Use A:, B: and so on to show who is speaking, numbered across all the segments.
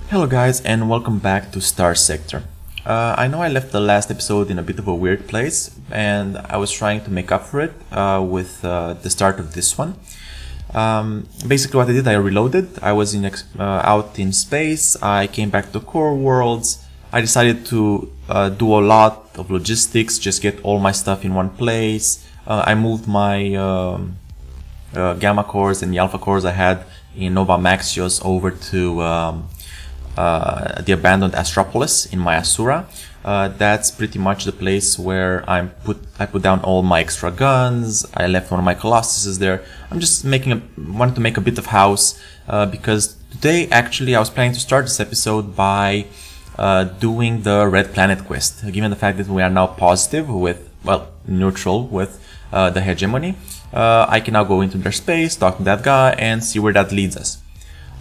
A: Hello guys and welcome back to Starsector. I know I left the last episode in a bit of a weird place and I was trying to make up for it with the start of this one. Basically what I did, I reloaded, I was out in space, I came back to core worlds, I decided to do a lot of logistics, just get all my stuff in one place. I moved my gamma cores and the alpha cores I had in Nova Maxios over to the abandoned Astropolis in my Asura. That's pretty much the place where I put down all my extra guns. I left one of my Colossuses there. I'm just wanted to make a bit of house because today actually I was planning to start this episode by doing the Red Planet quest. Given the fact that we are now positive with, well, neutral with the hegemony, I can now go into their space, talk to that guy, and see where that leads us.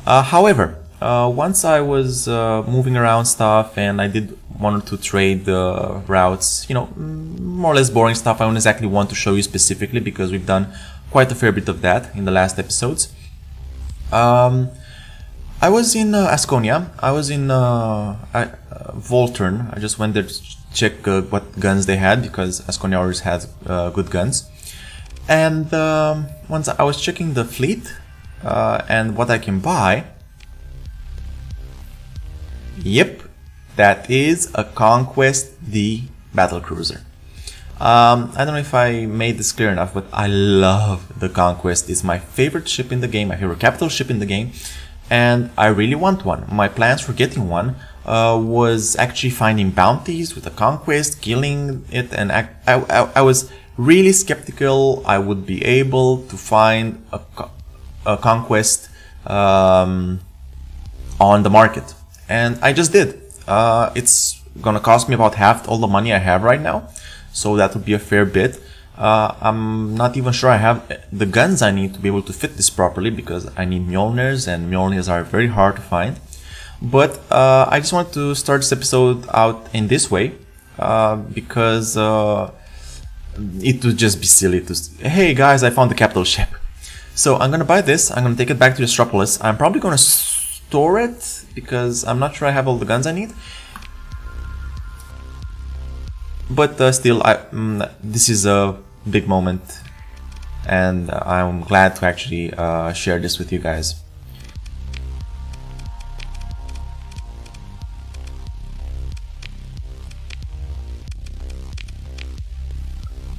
A: However, once I was moving around stuff and I did one or two trade routes, you know, more or less boring stuff. I don't exactly want to show you specifically because we've done quite a fair bit of that in the last episodes. I was in Asconia. I was in Voltern. I just went there to check what guns they had because Asconia always has good guns. And once I was checking the fleet and what I can buy. Yep, that is a Conquest D battlecruiser. I don't know if I made this clear enough, but I love the Conquest. It's my favorite ship in the game, my favorite capital ship in the game, and I really want one. My plans for getting one was actually finding bounties with the Conquest, killing it, and I was really skeptical I would be able to find a Conquest on the market. And I just did. It's gonna cost me about half all the money I have right now, so that would be a fair bit. I'm not even sure I have the guns I need to be able to fit this properly because I need Mjolnirs, and Mjolnirs are very hard to find. But I just want to start this episode out in this way because it would just be silly to say, hey guys, I found the capital ship. So I'm gonna buy this, I'm gonna take it back to the Astropolis. I'm probably gonna store it because I'm not sure I have all the guns I need, but still, this is a big moment and I'm glad to actually share this with you guys.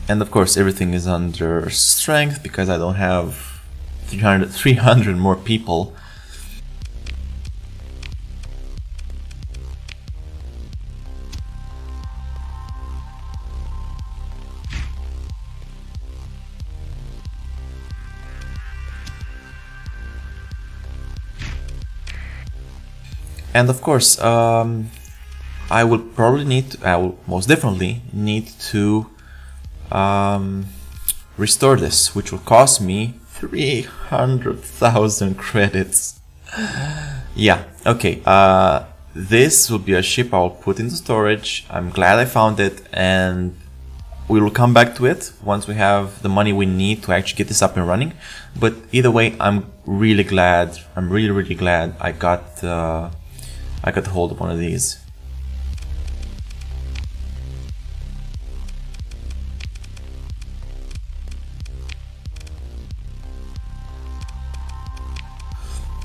A: And of course everything is under strength because I don't have 300 more people. And of course, I will most definitely need to restore this, which will cost me 300,000 credits. Yeah, okay. This will be a ship I'll put into storage. I'm glad I found it, and we will come back to it once we have the money we need to actually get this up and running. But either way, I'm really glad. I'm really glad I got hold of one of these.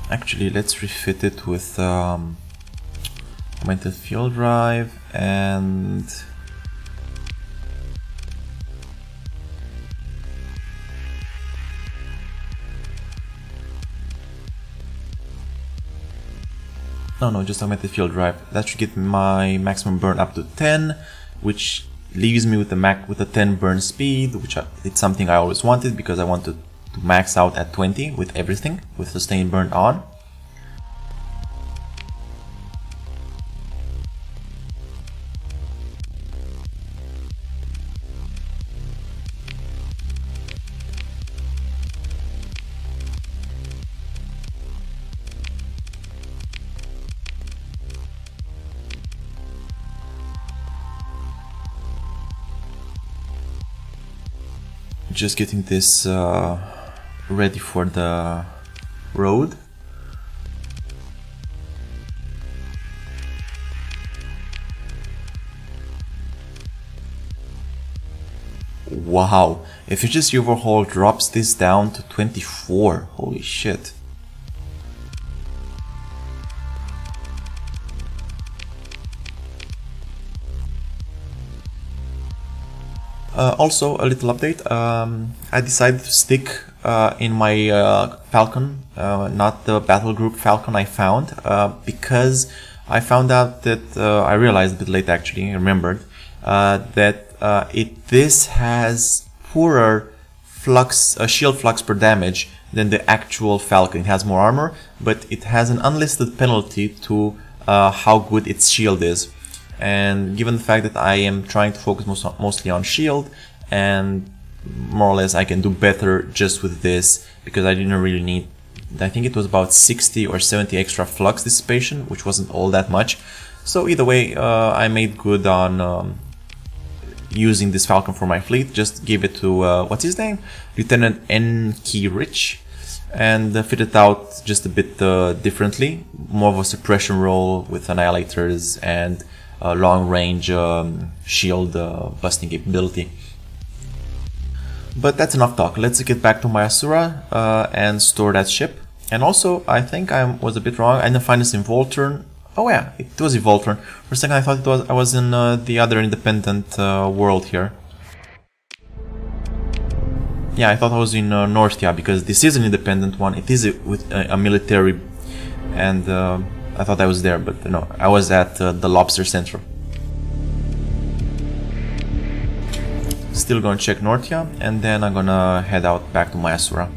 A: Actually, let's refit it with augmented fuel drive and no, just augmented fuel drive. That should get my maximum burn up to 10, which leaves me with a 10 burn speed, which it's something I always wanted because I wanted to max out at 20 with everything, with sustained burn on. Just getting this ready for the road. Wow, efficiency overhaul drops this down to 24. Holy shit. Also, a little update. I decided to stick in my Falcon, not the battle group Falcon I found, because I found out that I realized a bit late actually, I remembered that this has poorer flux, shield flux per damage than the actual Falcon. It has more armor, but it has an unlisted penalty to how good its shield is. And given the fact that I am trying to focus mostly on shield, and more or less I can do better just with this, because I didn't really need, I think it was about 60 or 70 extra flux dissipation, which wasn't all that much. So either way, I made good on using this Falcon for my fleet. Just gave it to, what's his name? Lieutenant N. Key Rich, and fit it out just a bit differently. More of a suppression role with annihilators and long range shield busting capability. But that's enough talk. Let's get back to my Asura and store that ship. And also, I think I was a bit wrong. I didn't find this in Voltron. Oh yeah, it was in Voltron. For a second I thought I was in the other independent world here. Yeah, I thought I was in Northia, because this is an independent one. It is with a military, and I thought I was there, but no, I was at the Lobster Central. Still gonna check Northia, and then I'm gonna head out back to my Asura.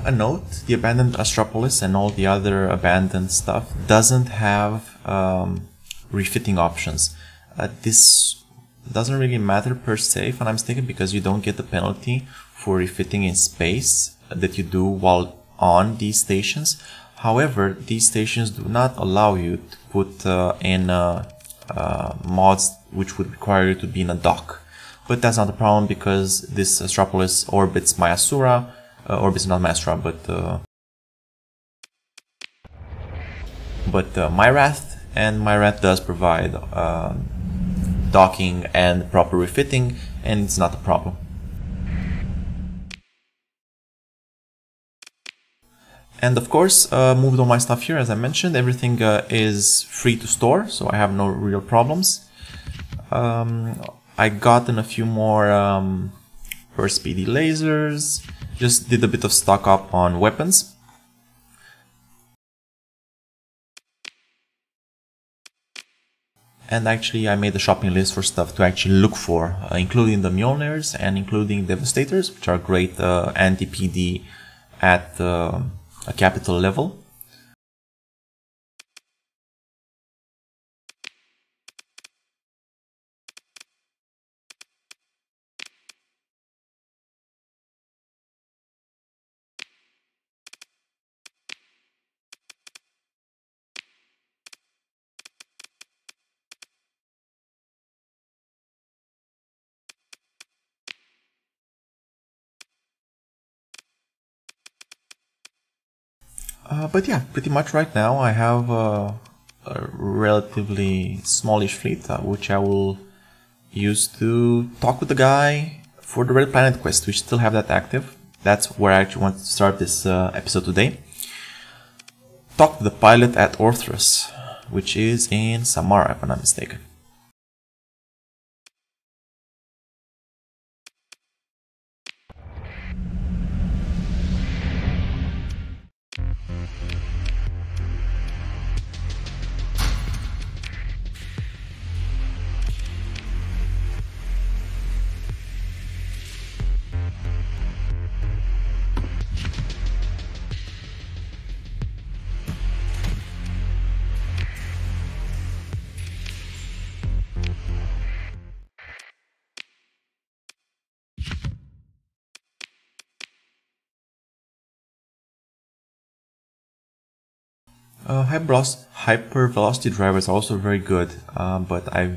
A: A note, the abandoned Astropolis and all the other abandoned stuff doesn't have refitting options. This doesn't really matter per se, if I'm not mistaken, because you don't get the penalty for refitting in space that you do while on these stations. However, these stations do not allow you to put in mods which would require you to be in a dock. But that's not a problem, because this Astropolis orbits my Asura. Orbits not my Asura, but my Wrath, and my Wrath does provide docking and proper refitting, and it's not a problem. And of course, moved all my stuff here, as I mentioned. Everything is free to store, so I have no real problems. I gotten a few more burst speedy lasers. Just did a bit of stock up on weapons. And actually I made a shopping list for stuff to actually look for, including the Mjolnirs and including Devastators, which are great anti-PD at a capital level. But yeah, pretty much right now I have a relatively smallish fleet, which I will use to talk with the guy for the Red Planet quest. We still have that active. That's where I actually want to start this episode today. Talk to the pilot at Orthros, which is in Samara, if I'm not mistaken. Hyper velocity drivers are also very good, but I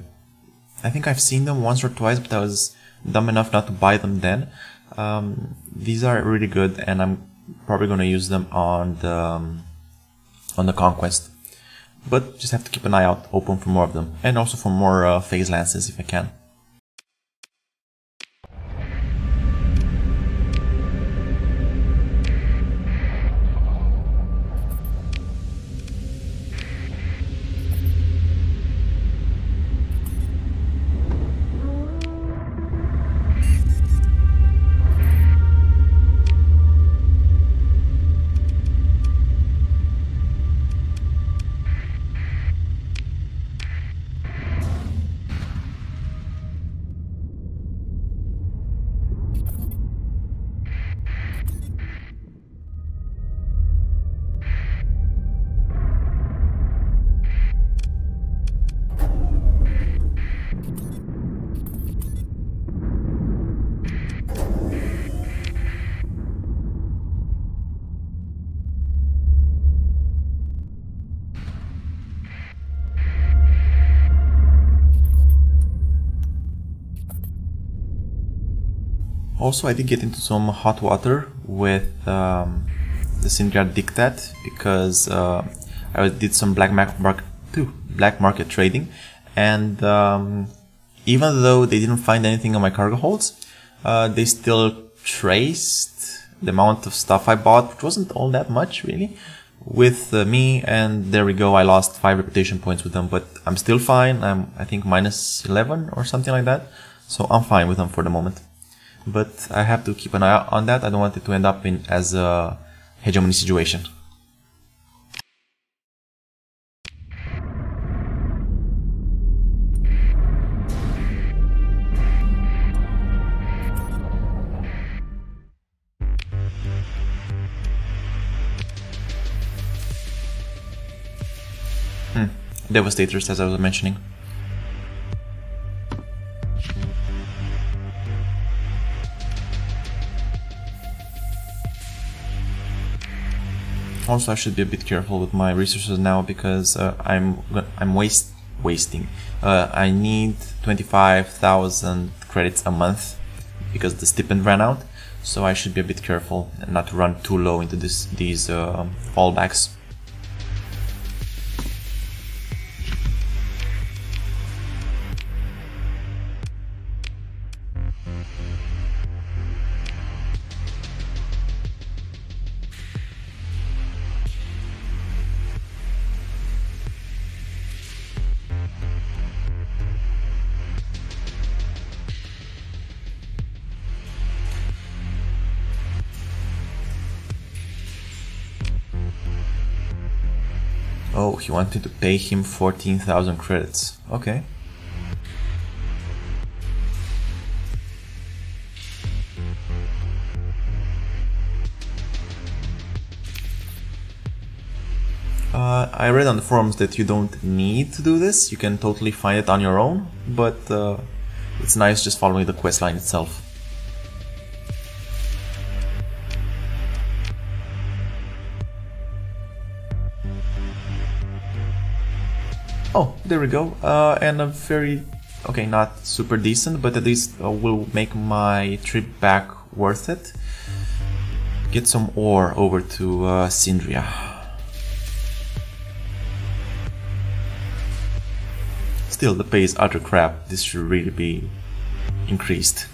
A: think I've seen them once or twice, but I was dumb enough not to buy them then. These are really good, and I'm probably going to use them on the Conquest. But just have to keep an eye out open for more of them, and also for more phase lances if I can. Also, I did get into some hot water with the Syndicate Dictat because I did some black market trading, and even though they didn't find anything on my cargo holds, they still traced the amount of stuff I bought, which wasn't all that much really, with me, and there we go, I lost 5 reputation points with them, but I'm still fine. I'm, I think, minus 11 or something like that, so I'm fine with them for the moment. But I have to keep an eye on that. I don't want it to end up in as a hegemony situation. Devastators, as I was mentioning. Also, I should be a bit careful with my resources now because I'm wasting. I need 25,000 credits a month because the stipend ran out, so I should be a bit careful and not to run too low into these fallbacks. Oh, he wanted to pay him 14,000 credits. Okay. I read on the forums that you don't need to do this. You can totally find it on your own, but it's nice just following the quest line itself. Oh, there we go, and a very, okay, not super decent, but at least will make my trip back worth it. Get some ore over to Sindria. Still, the pay is utter crap. This should really be increased.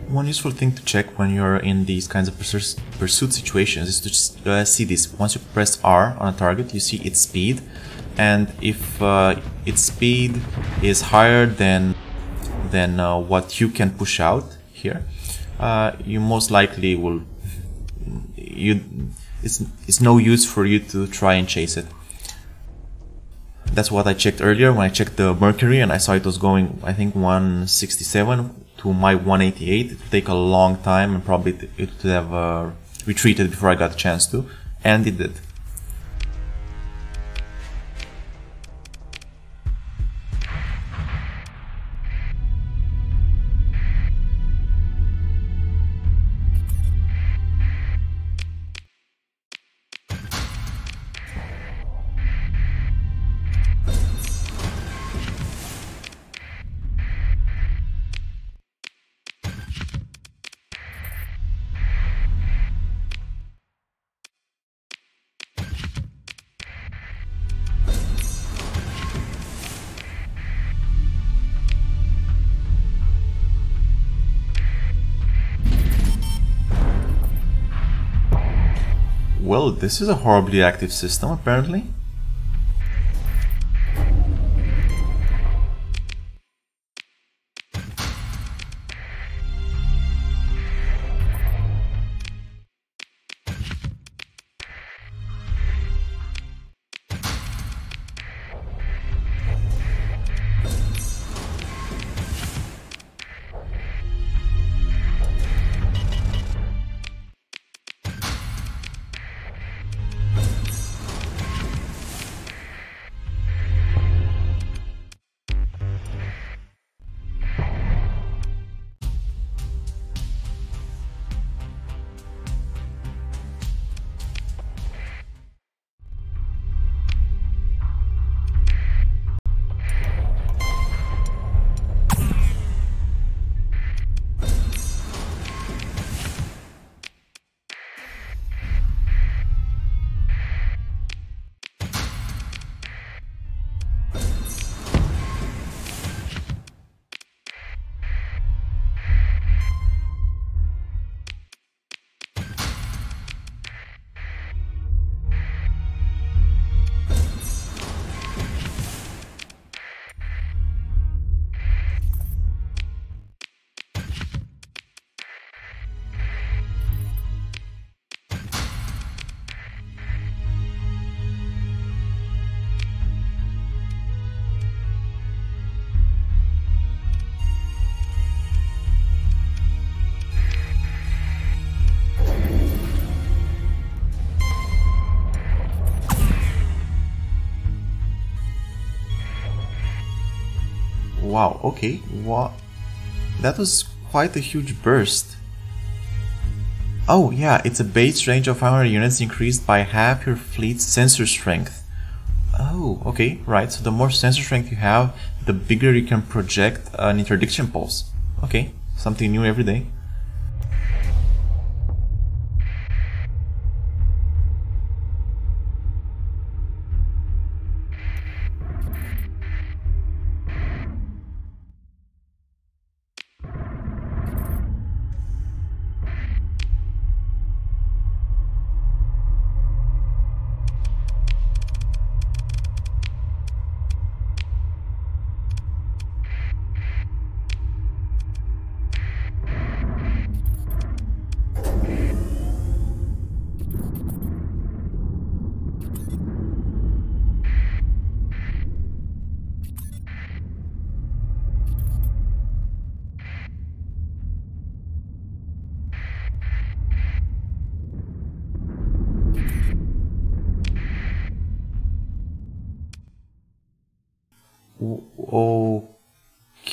A: One useful thing to check when you're in these kinds of pursuit situations is to just see this. Once you press R on a target, you see its speed, and if its speed is higher than what you can push out here, you most likely will. It's no use for you to try and chase it. That's what I checked earlier when I checked the Mercury, and I saw it was going, I think, 167 to my 188. It would take a long time, and probably it would have retreated before I got a chance to, and it did. Well, this is a horribly active system, apparently. wow, okay, what? That was quite a huge burst. Oh yeah, it's a base range of 500 units increased by half your fleet's sensor strength. Oh, okay, right, so the more sensor strength you have, the bigger you can project an interdiction pulse. Okay, something new every day.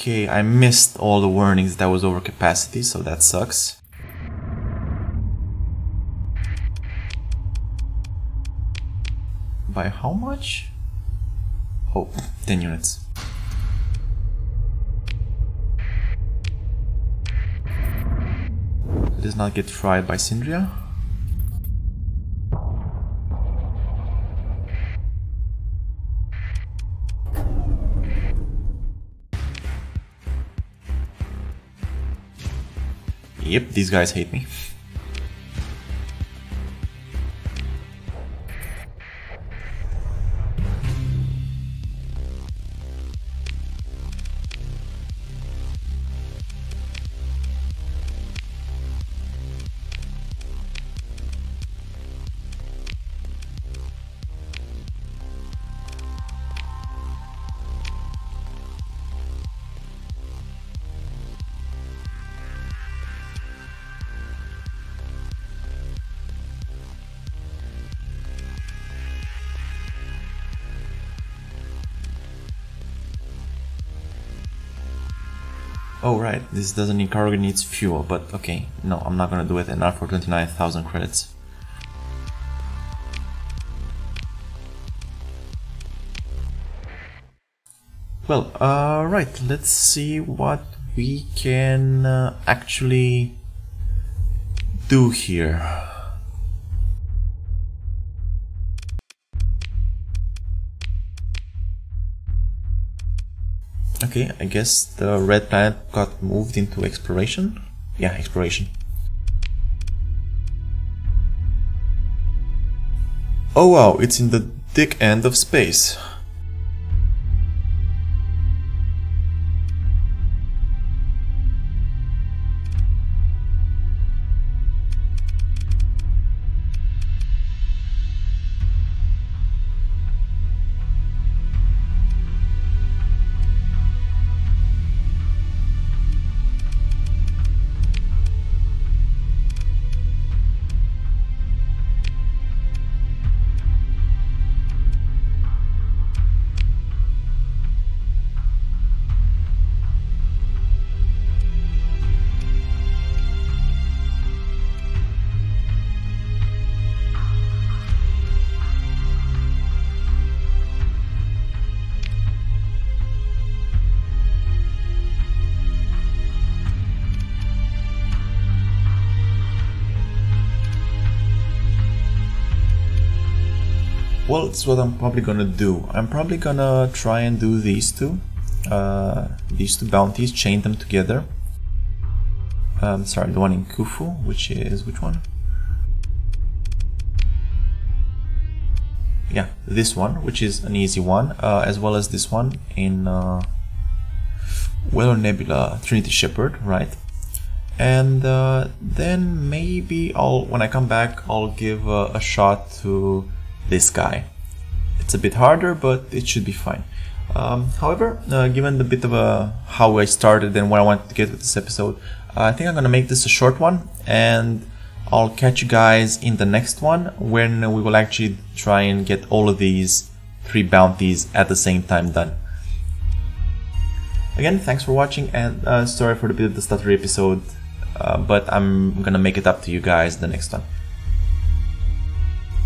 A: Okay, I missed all the warnings that was overcapacity, so that sucks. By how much? Oh, 10 units. Does not get fried by Syndria. Yep, these guys hate me. Oh right, this doesn't need cargo, it needs fuel, but okay, no, I'm not gonna do it, and not for 29,000 credits. Well, right, let's see what we can actually do here. Okay, I guess the red planet got moved into exploration. Yeah, exploration. Oh wow, it's in the dick end of space. Well, it's what I'm probably gonna do. I'm probably gonna try and do these two bounties, chain them together. Sorry, the one in Khufu, which is which one? Yeah, this one, which is an easy one, as well as this one in Weather Nebula Trinity Shepherd, right? And then maybe when I come back, I'll give a shot to this guy. It's a bit harder, but it should be fine. However, given the bit of how I started and where I wanted to get with this episode, I think I'm gonna make this a short one, and I'll catch you guys in the next one when we will actually try and get all of these 3 bounties at the same time done. Again, thanks for watching, and sorry for the bit of the stuttery episode, but I'm gonna make it up to you guys the next one.